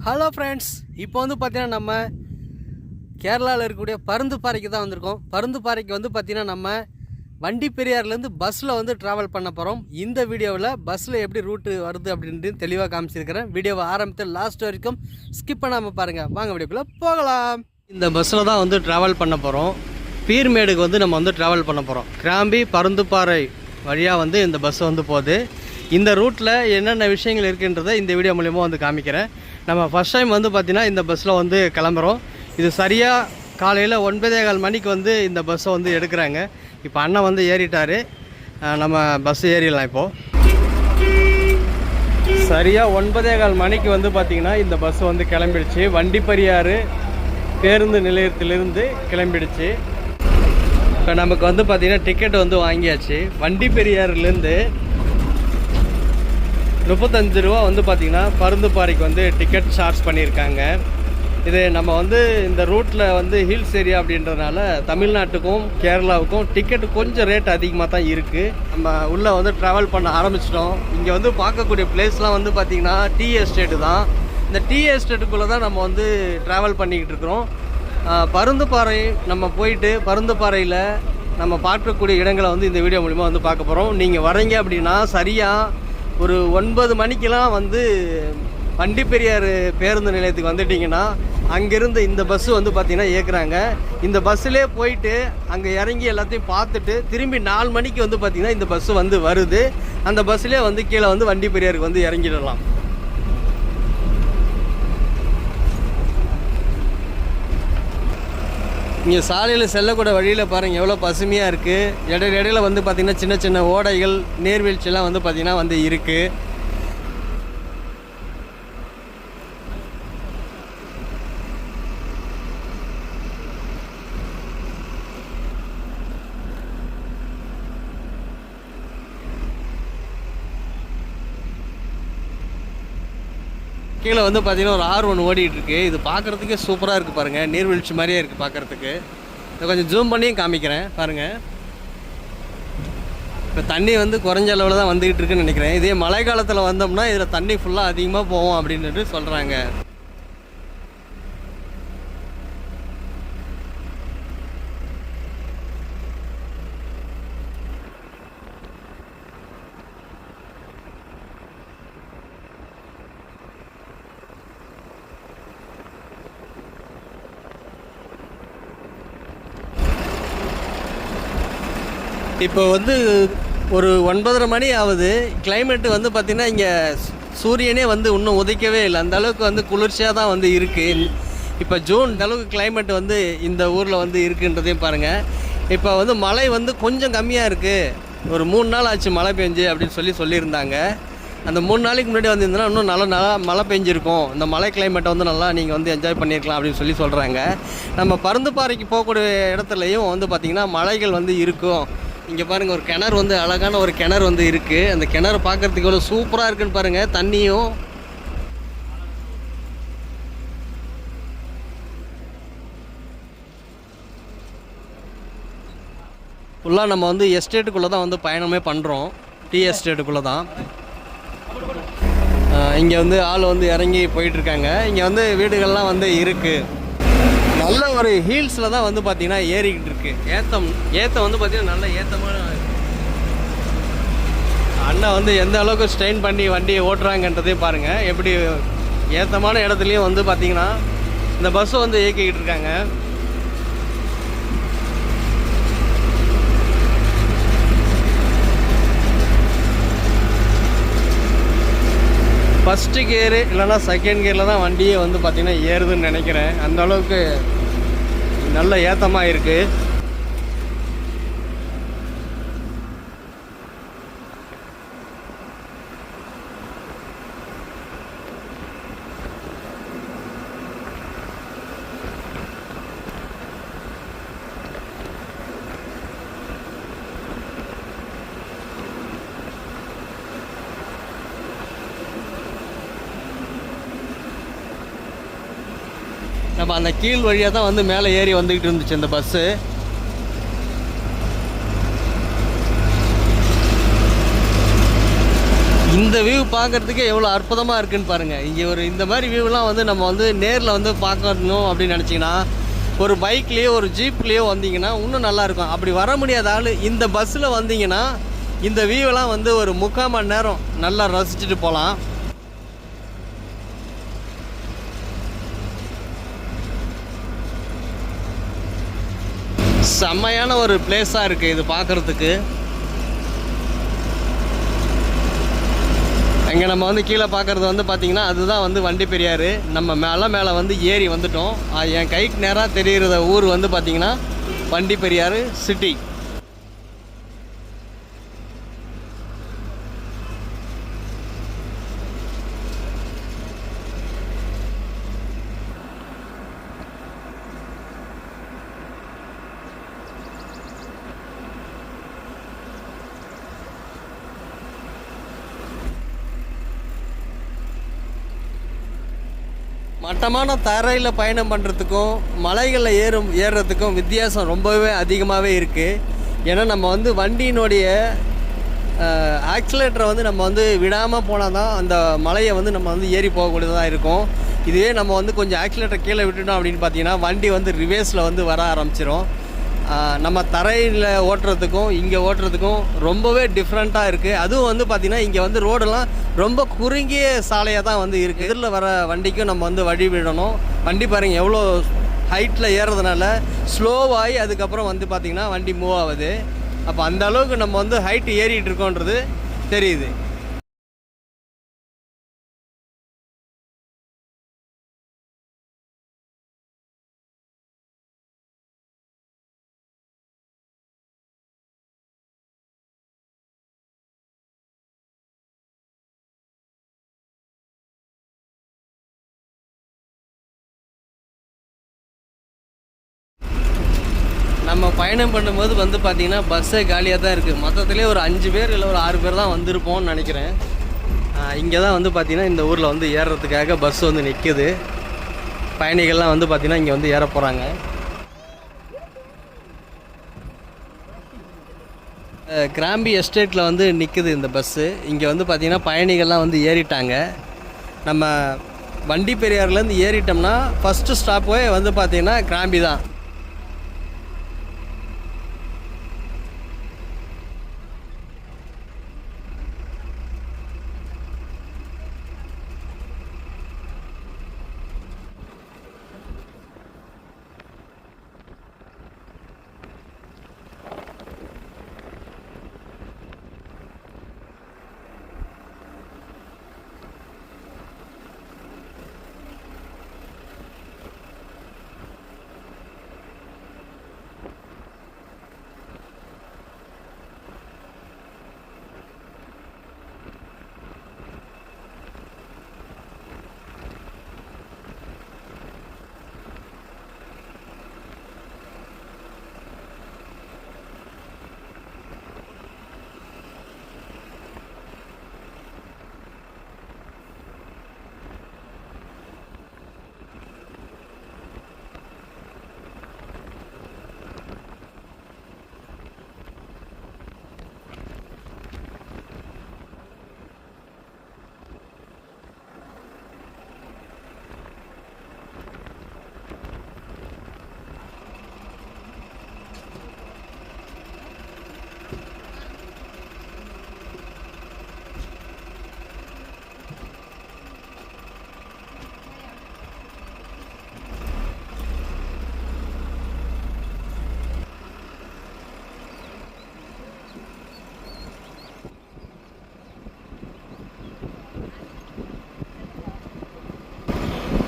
Hello friends, இப்போ வந்து பார்த்தீங்கன்னா நம்ம கேரளாவில் இருக்கக்கூடிய பருந்துப்பாறைக்கு தான் வந்திருக்கோம். பருந்துப்பாறைக்கு வந்து பார்த்தீங்கன்னா நம்ம வண்டி பெரியார்லேருந்து பஸ்ஸில் வந்து ட்ராவல் பண்ண போகிறோம். இந்த வீடியோவில் பஸ்ஸில் எப்படி ரூட்டு வருது அப்படின்ட்டு தெளிவாக காமிச்சிருக்கிறேன். வீடியோவை ஆரம்பித்து லாஸ்ட் வரைக்கும் ஸ்கிப் பண்ணாமல் பாருங்கள். வாங்க வீடியோக்குள்ளே போகலாம். இந்த பஸ்ஸில் தான் வந்து ட்ராவல் பண்ண போகிறோம். பீர்மேடுக்கு வந்து நம்ம வந்து ட்ராவல் பண்ண போகிறோம். கிராம்பி பருந்துப்பாறை வழியாக வந்து இந்த பஸ் வந்து போகுது. இந்த ரூட்டில் என்னென்ன விஷயங்கள் இருக்குன்றதை இந்த வீடியோ மூலிமா வந்து காமிக்கிறேன். நம்ம ஃபஸ்ட் டைம் வந்து பார்த்திங்கன்னா இந்த பஸ்ஸில் வந்து கிளம்புறோம். இது சரியாக காலையில் 9:15 மணிக்கு வந்து இந்த பஸ்ஸை வந்து எடுக்கிறாங்க. இப்போ அண்ணன் வந்து ஏறிட்டார். நம்ம பஸ் ஏறிடலாம். இப்போது சரியாக 9:15 மணிக்கு வந்து பார்த்திங்கன்னா இந்த பஸ் வந்து கிளம்பிடுச்சு. வண்டி பெரியார் பேருந்து நிலையத்திலிருந்து கிளம்பிடுச்சு. இப்போ நமக்கு வந்து பார்த்திங்கன்னா டிக்கெட் வந்து வாங்கியாச்சு. வண்டி பெரியார்லேருந்து 35 ரூபா வந்து பார்த்திங்கன்னா பருந்துப்பாறைக்கு வந்து டிக்கெட் சார்ஜ் பண்ணியிருக்காங்க. இது நம்ம வந்து இந்த ரூட்டில் வந்து ஹில்ஸ் ஏரியா அப்படின்றதுனால தமிழ்நாட்டுக்கும் கேரளாவுக்கும் டிக்கெட்டு கொஞ்சம் ரேட் அதிகமாக தான் இருக்குது. நம்ம உள்ளே வந்து ட்ராவல் பண்ண ஆரம்பிச்சிட்டோம். இங்கே வந்து பார்க்கக்கூடிய பிளேஸ்லாம் வந்து பார்த்திங்கன்னா டீ எஸ்டேட்டு தான். இந்த டீ எஸ்டேட்டுக்குள்ளே தான் நம்ம வந்து ட்ராவல் பண்ணிக்கிட்டு இருக்கிறோம். பருந்துப்பாறை நம்ம போயிட்டு பருந்துப்பாறையில் நம்ம பார்க்கக்கூடிய இடங்களை வந்து இந்த வீடியோ மூலிமா வந்து பார்க்க போகிறோம். நீங்கள் வரீங்க அப்படின்னா சரியாக ஒரு 9 மணிக்கெலாம் வந்து வண்டி பெரியார் பேருந்து நிலையத்துக்கு வந்துட்டிங்கன்னா அங்கேருந்து இந்த பஸ்ஸு வந்து பார்த்திங்கன்னா ஏற்கிறாங்க. இந்த பஸ்ஸிலே போயிட்டு அங்கே இறங்கி எல்லாத்தையும் பார்த்துட்டு திரும்பி 4 மணிக்கு வந்து பார்த்திங்கன்னா இந்த பஸ்ஸு வந்து வருது. அந்த பஸ்ஸிலே வந்து கீழே வந்து வண்டி பெரியாருக்கு வந்து இறங்கிடலாம். இங்கே சாலையில் செல்லக்கூடிய வழியில் பாருங்கள் எவ்வளோ பசுமையாக இருக்குது. இடையில வந்து பார்த்திங்கன்னா சின்ன சின்ன ஓடைகள் நீர்வீழ்ச்சியெல்லாம் வந்து பார்த்திங்கன்னா வந்து இருக்குது. கீழே வந்து பார்த்திங்கன்னா ஒரு ஆறு ஒன்று ஓடிட்டுருக்கு. இது பார்க்குறதுக்கே சூப்பராக இருக்குது பாருங்கள். நீர்வீழ்ச்சி மாதிரியே இருக்குது பார்க்குறதுக்கு. இதை கொஞ்சம் ஜூம் பண்ணியும் காமிக்கிறேன் பாருங்கள். இப்போ தண்ணி வந்து குறைஞ்ச அளவில் தான் வந்துக்கிட்டு இருக்குன்னு நினைக்கிறேன். இதே மழை காலத்தில் வந்தோம்னா இதில் தண்ணி ஃபுல்லாக அதிகமாக போகும் அப்படின்ட்டு சொல்கிறாங்க. இப்போ வந்து ஒரு 9:30 மணி ஆகுது. கிளைமேட்டு வந்து பார்த்திங்கன்னா இங்கே சூரியனே வந்து இன்னும் உதைக்கவே இல்லை. அந்த அளவுக்கு வந்து குளிர்ச்சியாக தான் வந்து இருக்குது. இப்போ ஜூன் அளவுக்கு கிளைமேட் வந்து இந்த ஊரில் வந்து இருக்குன்றதையும் பாருங்கள். இப்போ வந்து மழை வந்து கொஞ்சம் கம்மியாக இருக்குது. ஒரு 3 நாள் ஆச்சு மழை பெஞ்சு அப்படின்னு சொல்லியிருந்தாங்க. அந்த 3 நாளைக்கு முன்னாடி வந்திருந்தோன்னா இன்னும் நல்லா மழை பெஞ்சிருக்கும். இந்த மழை கிளைமேட்டை வந்து நல்லா நீங்கள் வந்து என்ஜாய் பண்ணியிருக்கலாம் அப்படின்னு சொல்கிறாங்க. நம்ம பருந்துப்பாறைக்கு போகக்கூடிய இடத்துலையும் வந்து பார்த்திங்கன்னா மலைகள் வந்து இருக்கும். இங்கே பாருங்கள், ஒரு கிணறு வந்து அழகான ஒரு கிணறு வந்து இருக்குது. அந்த கிணறு பார்க்குறதுக்கு எவ்வளோ சூப்பராக இருக்குன்னு பாருங்கள். தண்ணியும் ஃபுல்லாக நம்ம வந்து எஸ்டேட்டுக்குள்ளே தான் வந்து பயணமே பண்ணுறோம். டீ எஸ்டேட்டுக்குள்ளே தான். இங்கே வந்து ஆள் வந்து இறங்கி போயிட்டுருக்காங்க. இங்கே வந்து வீடுகள்லாம் வந்து இருக்குது. நல்ல ஒரு ஹீல்ஸில் தான் வந்து பார்த்திங்கன்னா ஏறிக்கிட்டு இருக்கு. ஏத்தம் வந்து பார்த்திங்கன்னா நல்ல ஏத்தமான அண்ணா வந்து எந்த அளவுக்கு ஸ்ட்ரெயின் பண்ணி வண்டியை ஓட்டுறாங்கன்றதையும் பாருங்கள். எப்படி ஏத்தமான இடத்துலையும் வந்து பார்த்திங்கன்னா இந்த பஸ்ஸை வந்து இயக்கிக்கிட்டு இருக்காங்க. ஃபஸ்ட்டு கியரு இல்லைனா செகண்ட் கியரில் தான் வண்டியே வந்து பார்த்திங்கன்னா ஏறுதுன்னு நினைக்கிறேன். அந்த அளவுக்கு நல்ல ஏத்தமாக இருக்குது. நம்ம அந்த கீழ் வழியாக தான் வந்து மேலே ஏறி வந்துக்கிட்டு இருந்துச்சு இந்த பஸ்ஸு. இந்த வியூ பார்க்குறதுக்கே எவ்வளோ அற்புதமாக இருக்குதுன்னு பாருங்கள். இங்கே ஒரு இந்த மாதிரி வியூலாம் வந்து நம்ம வந்து நேரில் வந்து பார்க்கணும் அப்படின்னு நினச்சிங்கன்னா ஒரு பைக்லேயோ ஒரு ஜீப்லேயோ வந்தீங்கன்னா இன்னும் நல்லாயிருக்கும். அப்படி வர முடியாத ஆள் இந்த பஸ்ஸில் வந்தீங்கன்னா இந்த வியூவெல்லாம் வந்து ஒரு 3/4 மணி நேரம் நல்லா ரசிச்சுட்டு போகலாம். செம்மையான ஒரு பிளேஸாக இருக்குது இது பார்க்குறதுக்கு. இங்கே நம்ம வந்து கீழே பார்க்குறது வந்து பார்த்திங்கன்னா அதுதான் வந்து வண்டி பெரியாறு. நம்ம மேலே வந்து ஏறி வந்துட்டோம். என் கைக்கு நேராக தெரிகிற ஊர் வந்து பார்த்திங்கன்னா வண்டி பெரியாறு சிட்டி. மட்டமான தரையில் பயணம் பண்ணுறதுக்கும் மலைகளில் ஏறுறதுக்கும் வித்தியாசம் ரொம்பவே அதிகமாகவே இருக்குது. ஏன்னா நம்ம வந்து வண்டியினுடைய ஆக்சிலேட்டரை வந்து நம்ம வந்து விடாமல் போனால் தான் அந்த மலையை வந்து நம்ம வந்து ஏறி போகக்கூடியதாக இருக்கும். இதுவே நம்ம வந்து கொஞ்சம் ஆக்சிலேட்டரை கீழே விட்டுட்டோம் அப்படின்னு பார்த்தீங்கன்னா வண்டி வந்து ரிவேர்ஸில் வந்து வர ஆரம்பிச்சிடும். நம்ம தரையில் ஓட்டுறதுக்கும் இங்கே ஓட்டுறதுக்கும் ரொம்பவே டிஃப்ரெண்ட்டாக இருக்குது. அதுவும் வந்து பார்த்திங்கன்னா இங்கே வந்து ரோடெல்லாம் ரொம்ப குறுகிய சாலையாக தான் வந்து இருக்குது. இதில் வர வண்டிக்கும் நம்ம வந்து வழி விடணும். வண்டி பாருங்கள் எவ்வளோ ஹைட்டில் ஏறுறதுனால ஸ்லோவாகி அதுக்கப்புறம் வந்து பார்த்திங்கன்னா வண்டி மூவ் ஆகுது. அப்போ அந்த அளவுக்கு நம்ம வந்து ஹைட்டு ஏறிட்டு இருக்கோன்றது தெரியுது. நம்ம பயணம் பண்ணும்போது வந்து பார்த்திங்கன்னா பஸ்ஸே காலியாக தான் இருக்குது. மொத்தத்திலே ஒரு 5 பேர் இல்லை ஒரு 6 பேர் தான் வந்திருப்போம்னு நினைக்கிறேன். இங்கே தான் வந்து பார்த்திங்கன்னா இந்த ஊரில் வந்து ஏறுறதுக்காக பஸ் வந்து நிற்குது. பயணிகள்லாம் வந்து பார்த்திங்கன்னா இங்கே வந்து ஏற போகிறாங்க. கிராம்பி எஸ்டேட்டில் வந்து நிற்குது இந்த பஸ்ஸு. இங்கே வந்து பார்த்திங்கன்னா பயணிகள்லாம் வந்து ஏறிட்டாங்க. நம்ம வண்டி பெரியாறுலேருந்து ஏறிட்டோம்னா ஃபஸ்ட்டு ஸ்டாப்பே வந்து பார்த்திங்கன்னா கிராம்பி தான்.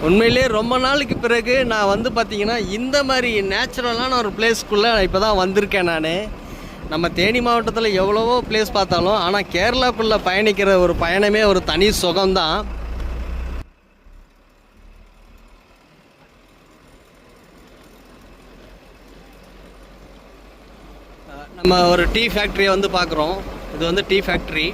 உண்மையிலே ரொம்ப நாளுக்கு பிறகு நான் வந்து பார்த்திங்கன்னா இந்த மாதிரி நேச்சுரலான ஒரு பிளேஸ்க்குள்ளே இப்போ தான் வந்திருக்கேன். நான் நம்ம தேனி மாவட்டத்தில் எவ்வளவோ பிளேஸ் பார்த்தாலும் ஆனால் கேரளாக்குள்ளே பயணிக்கிற ஒரு பயணமே ஒரு தனி சுகம்தான். நம்ம ஒரு டீ ஃபேக்ட்ரியை வந்து பார்க்குறோம். இது வந்து டீ ஃபேக்ட்ரி.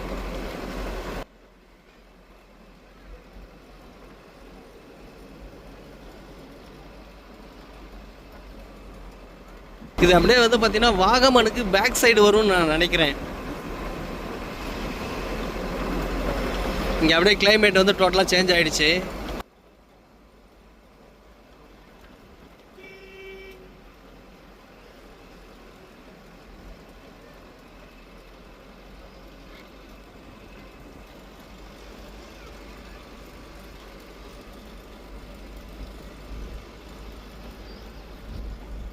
இது அப்படியே வந்து பார்த்தீங்கன்னா வாகமனுக்கு பேக் சைடு வரும்னு நான் நினைக்கிறேன். இங்கே அப்படியே கிளைமேட் வந்து டோட்டலாக சேஞ்ச் ஆகிடுச்சு.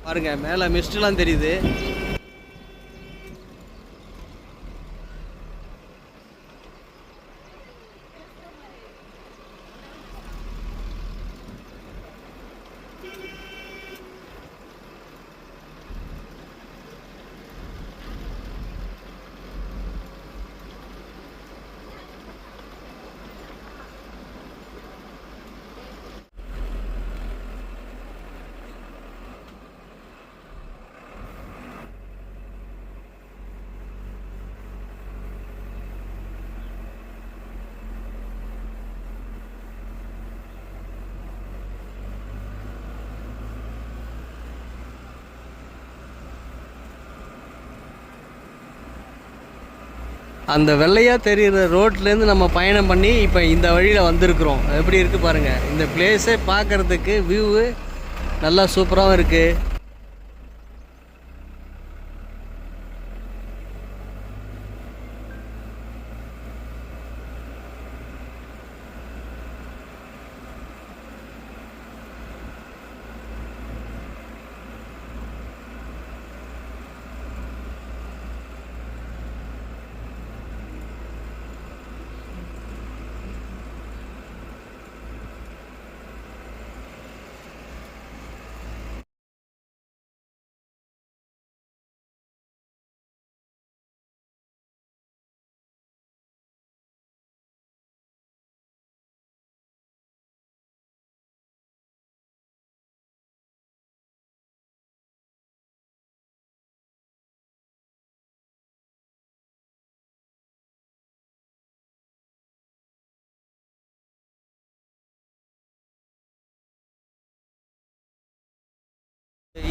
பாருங்க மேலே மிஸ்ட்லாம் தெரியுது. அந்த வெள்ளையாக தெரிகிற ரோட்லேருந்து நம்ம பயணம் பண்ணி இப்போ இந்த வழியில் வந்திருக்கிறோம். எப்படி இருக்குது பாருங்கள். இந்த பிளேஸே பார்க்குறதுக்கு வியூவு நல்லா சூப்பராகவும் இருக்குது.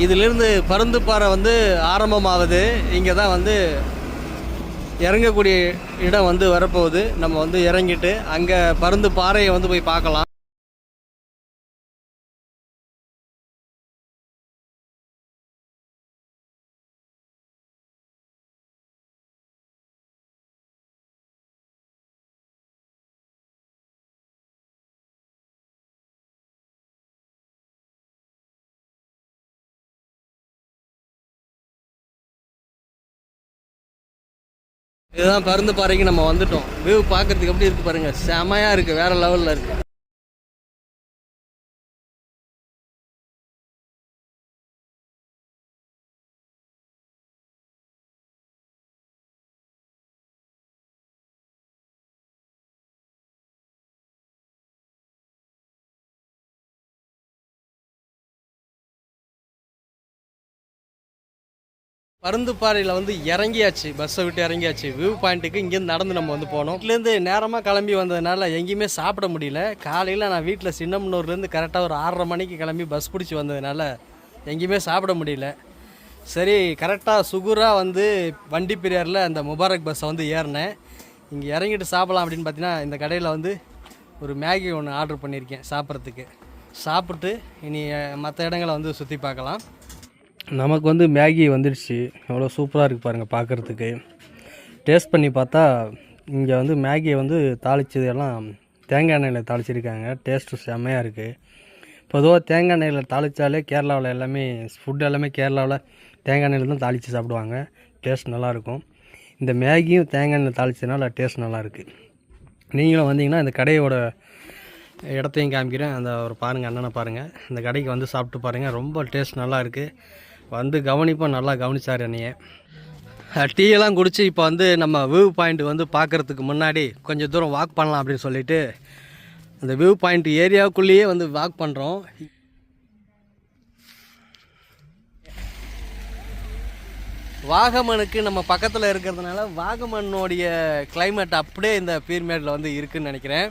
இதிலிருந்து பருந்துப்பாறை வந்து ஆரம்பமாகுது. இங்கே தான் வந்து இறங்கக்கூடிய இடம் வந்து வரப்போகுது. நம்ம வந்து இறங்கிட்டு அங்கே பருந்து பாறையை வந்து போய் பார்க்கலாம். இதுதான் பருந்து பாறைக்கு நம்ம வந்துட்டோம். வியூ பார்க்கறதுக்கு எப்படி இருக்குது பாருங்கள். செமையாக இருக்குது, வேறு லெவலில் இருக்குது. பருந்துப்பாறையில் வந்து இறங்கியாச்சு, பஸ்ஸை விட்டு இறங்கியாச்சு. வியூ பாயிண்ட்டுக்கு இங்கேருந்து நடந்து நம்ம வந்து போனோம். வீட்டிலேருந்து நேரமாக கிளம்பி வந்ததுனால எங்கேயுமே சாப்பிட முடியல. காலையில் நான் வீட்டில் சின்னமனூர்லேருந்து கரெக்டாக ஒரு 6:30 மணிக்கு கிளம்பி பஸ் பிடிச்சி வந்ததுனால எங்கேயுமே சாப்பிட முடியல. சரி, கரெக்டாக சுகுராக வந்து வண்டி பெரியாரில் அந்த முபாரக் பஸ்ஸை வந்து ஏறினேன். இங்கே இறங்கிட்டு சாப்பிடலாம் அப்படின்னு பார்த்தீங்கன்னா இந்த கடையில் வந்து ஒரு மேகி ஒன்று ஆர்டர் பண்ணியிருக்கேன் சாப்பிட்றதுக்கு. சாப்பிட்டு இனி மற்ற இடங்களை வந்து சுற்றி பார்க்கலாம். நமக்கு வந்து மேகி வந்துடுச்சு. எவ்வளோ சூப்பராக இருக்குது பாருங்கள் பார்க்குறதுக்கு. டேஸ்ட் பண்ணி பார்த்தா இங்கே வந்து மேகியை வந்து தாளித்தது எல்லாம் தேங்காய் எண்ணெயில் தாளிச்சிருக்காங்க. டேஸ்ட்டு செம்மையாக இருக்குது. பொதுவாக தேங்காய் எண்ணெயில் தாளித்தாலே கேரளாவில் எல்லாமே ஃபுட் எல்லாமே கேரளாவில் தேங்காய் எண்ணெயில் தான் தாளித்து சாப்பிடுவாங்க. டேஸ்ட் நல்லாயிருக்கும். இந்த மேகியும் தேங்காய் எண்ணெயில் தாளித்ததுனால டேஸ்ட் நல்லாயிருக்கு. நீங்களும் வந்தீங்கன்னா இந்த கடையோட இடத்தையும் காமிக்கிறேன். அந்த ஒரு பாருங்கள், அண்ணனை பாருங்கள். இந்த கடைக்கு வந்து சாப்பிட்டு பாருங்கள். ரொம்ப டேஸ்ட் நல்லா இருக்குது. வந்து கவனிப்போம். நல்லா கவனிச்சார் என்னையை. டீயெல்லாம் குடித்து இப்போ வந்து நம்ம வியூ பாயிண்ட் வந்து பார்க்குறதுக்கு முன்னாடி கொஞ்சம் தூரம் வாக் பண்ணலாம் அப்படின்னு சொல்லிட்டு அந்த வியூ பாயிண்ட் ஏரியாவுக்குள்ளேயே வந்து வாக் பண்ணுறோம். வாகமனுக்கு நம்ம பக்கத்தில் இருக்கிறதுனால வாகமனுடைய கிளைமேட் அப்படியே இந்த பீர்மேடில் வந்து இருக்குதுன்னு நினைக்கிறேன்.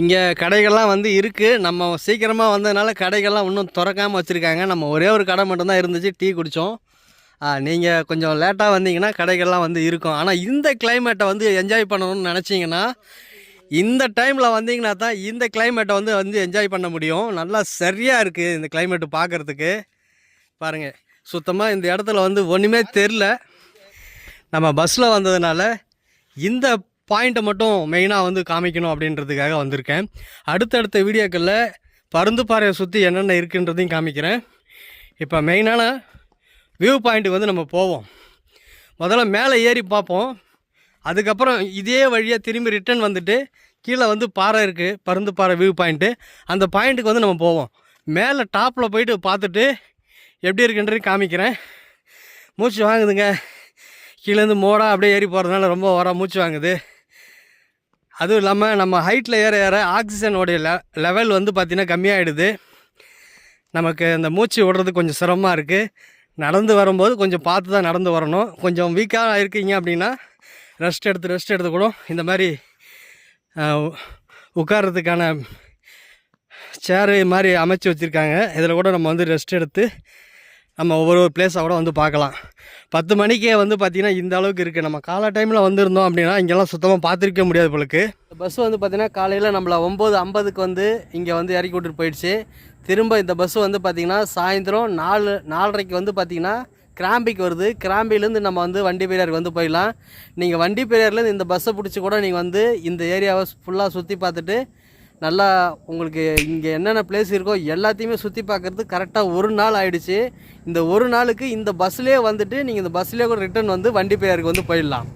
இங்கே கடைகள்லாம் வந்து இருக்குது. நம்ம சீக்கிரமாக வந்ததுனால கடைகள்லாம் இன்னும் திறக்காமல் வச்சுருக்காங்க. நம்ம ஒரே ஒரு கடை மட்டும்தான் இருந்துச்சு, டீ குடித்தோம். நீங்கள் கொஞ்சம் லேட்டாக வந்தீங்கன்னா கடைகள்லாம் வந்து இருக்கும். ஆனால் இந்த கிளைமேட்டை வந்து என்ஜாய் பண்ணணும்னு நினச்சிங்கன்னா இந்த டைமில் வந்தீங்கன்னா தான் இந்த கிளைமேட்டை வந்து என்ஜாய் பண்ண முடியும். நல்லா சரியாக இருக்குது இந்த கிளைமேட்டு பார்க்குறதுக்கு. பாருங்கள், சுத்தமாக இந்த இடத்துல வந்து ஒன்றுமே தெரில. நம்ம பஸ்ஸில் வந்ததுனால இந்த பாயிண்ட்டை மட்டும் மெயினாக வந்து காமிக்கணும் அப்படின்றதுக்காக வந்திருக்கேன். அடுத்தடுத்த வீடியோக்களில் பருந்துப்பாறையை சுற்றி என்னென்ன இருக்குன்றதையும் காமிக்கிறேன். இப்போ மெயினான வியூ பாயிண்ட்டுக்கு வந்து நம்ம போவோம். முதல்ல மேலே ஏறி பார்ப்போம். அதுக்கப்புறம் இதே வழியாக திரும்பி ரிட்டர்ன் வந்துட்டு கீழே வந்து பாறை இருக்குது, பருந்துப்பாறை வியூ பாயிண்ட்டு. அந்த பாயிண்ட்டுக்கு வந்து நம்ம போவோம். மேலே டாப்பில் போயிட்டு பார்த்துட்டு எப்படி இருக்குன்றது காமிக்கிறேன். மூச்சு வாங்குதுங்க. கீழேருந்து மோடாக அப்படியே ஏறி போகிறதுனால ரொம்ப மூச்சு வாங்குது. அதுவும் இல்லாமல் நம்ம ஹைட்டில் ஏற ஏற ஆக்சிஜனோடைய லெவல் வந்து பார்த்திங்கன்னா கம்மியாகிடுது. நமக்கு அந்த மூச்சு விடுறது கொஞ்சம் சிரமமாக இருக்குது. நடந்து வரும்போது கொஞ்சம் பார்த்து தான் நடந்து வரணும். கொஞ்சம் வீக்காக இருக்கீங்க அப்படின்னா ரெஸ்ட் எடுத்து கூட இந்த மாதிரி உட்கார்றதுக்கான சேரு மாதிரி அமைச்சு வச்சுருக்காங்க. இதில் கூட நம்ம வந்து ரெஸ்ட் எடுத்து நம்ம ஒவ்வொரு பிளேஸாக கூட வந்து பார்க்கலாம். 10 மணிக்கே வந்து பார்த்திங்கன்னா இந்த அளவுக்கு இருக்குது. நம்ம காலை டைமில் வந்திருந்தோம் அப்படின்னா இங்கெல்லாம் சுத்தமாக பார்த்துருக்க முடியாது போலுக்கு. பஸ் வந்து பார்த்திங்கன்னா காலையில் நம்மளை 9:50க்கு வந்து இங்கே வந்து இறக்கி விட்டுட்டு போயிடுச்சு. திரும்ப இந்த பஸ்ஸு வந்து பார்த்திங்கன்னா சாயந்தரம் 4:30க்கு வந்து பார்த்திங்கன்னா கிராம்பிக்கு வருது. கிராம்பிலேருந்து நம்ம வந்து வண்டி பெரியாருக்கு வந்து போயிடலாம். நீங்கள் வண்டி பெரியார்லேருந்து இந்த பஸ்ஸை பிடிச்சி கூட நீங்கள் வந்து இந்த ஏரியாவை ஃபுல்லாக சுற்றி பார்த்துட்டு நல்லா உங்களுக்கு இங்கே என்னென்ன பிளேஸ் இருக்கோ எல்லாத்தையுமே சுற்றி பார்க்குறதுக்கு கரெக்டாக ஒரு நாள் ஆகிடுச்சு. இந்த ஒரு நாளுக்கு இந்த பஸ்லேயே வந்துட்டு நீங்கள் இந்த பஸ்லேயே கூட ரிட்டர்ன் வந்து வண்டி பெரியாருக்கு வந்து போயிடலாம்.